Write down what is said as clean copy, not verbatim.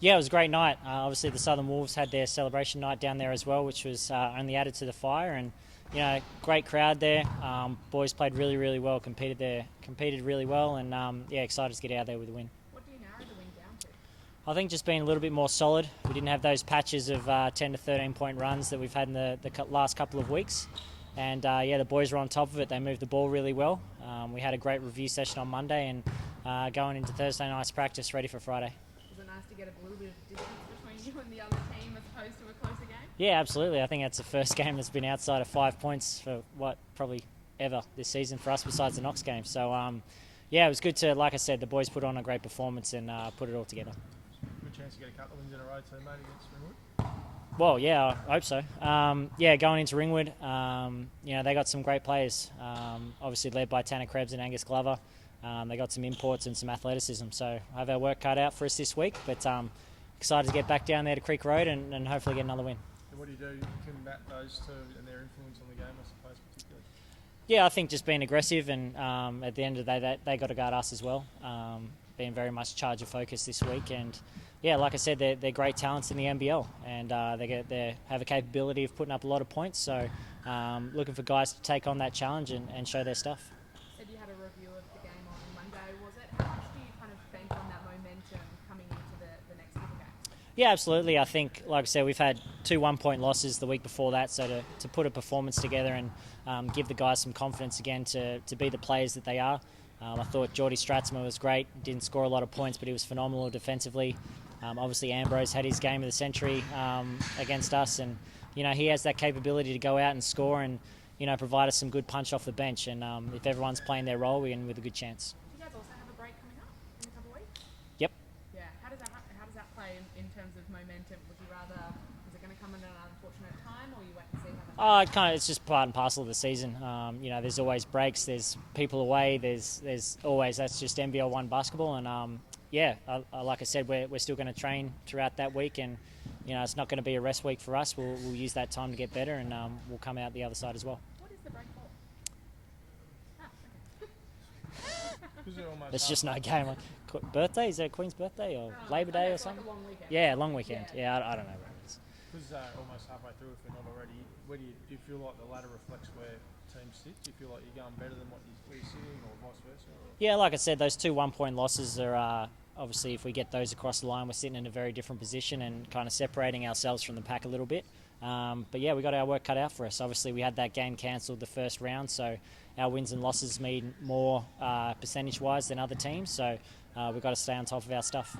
Yeah, it was a great night. Obviously, the Southern Wolves had their celebration night down there as well, which was only added to the fire. And great crowd there. Boys played really, really well. Competed really well, and excited to get out there with a win. What do you narrow the win down to? I think just being a little bit more solid. We didn't have those patches of 10 to 13 point runs that we've had in the last couple of weeks. And the boys were on top of it. They moved the ball really well. We had a great review session on Monday, and going into Thursday night's practice, ready for Friday. Was it nice to get a little bit of distance between you and the other team as opposed to a closer game? Yeah, absolutely. I think that's the first game that's been outside of 5 points for probably ever this season for us, besides the Knox game. So, it was good to, like I said, the boys put on a great performance and put it all together. Good chance to get a couple of wins in a row too, mate, against Ringwood. Well, yeah, I hope so. Going into Ringwood, they got some great players, obviously led by Tanner Krebs and Angus Glover. They got some imports and some athleticism, so I have our work cut out for us this week, but excited to get back down there to Creek Road and hopefully get another win. And what do you do to combat those two and their influence on the game, I suppose, particularly? Yeah, I think just being aggressive, and at the end of the day, they got to guard us as well. Being very much charge of focus this week, and like I said, they're great talents in the NBL, and they have a capability of putting up a lot of points. So, looking for guys to take on that challenge and show their stuff. You said you had a review of the game on Monday. Was it? How much do you kind of bank on that momentum coming into the next couple of games? Yeah, absolutely. I think, like I said, we've had 2 1-point losses the week before that, so to put a performance together and give the guys some confidence again to be the players that they are. I thought Geordie Stratzman was great. Didn't score a lot of points, but he was phenomenal defensively. Obviously, Ambrose had his game of the century against us, and he has that capability to go out and score and provide us some good punch off the bench. And if everyone's playing their role, we're in with a good chance. Do you guys also have a break coming up in a couple of weeks? Yep. Yeah. How does that play in terms of momentum? Is it going to come at an unfortunate time, or you wait and see how that? It's just part and parcel of the season. There's always breaks. There's people away. There's always, that's just NBL 1 basketball. And like I said, we're still going to train throughout that week, and it's not going to be a rest week for us. We'll use that time to get better, and we'll come out the other side as well. What is the break for? It's just no game. Birthday? Is it Queen's birthday or Labor Day or something? Like a long weekend. Yeah, long weekend. Yeah, I don't know what it is. Because almost halfway through, if we're not already, do you feel like the ladder reflects where teams sit? Do you feel like you're going better than where you're sitting, or vice versa? Yeah, like I said, those 2 1-point losses are obviously, if we get those across the line, we're sitting in a very different position and kind of separating ourselves from the pack a little bit. We got our work cut out for us. Obviously, we had that game cancelled the first round, so our wins and losses mean more percentage-wise than other teams. So we've got to stay on top of our stuff.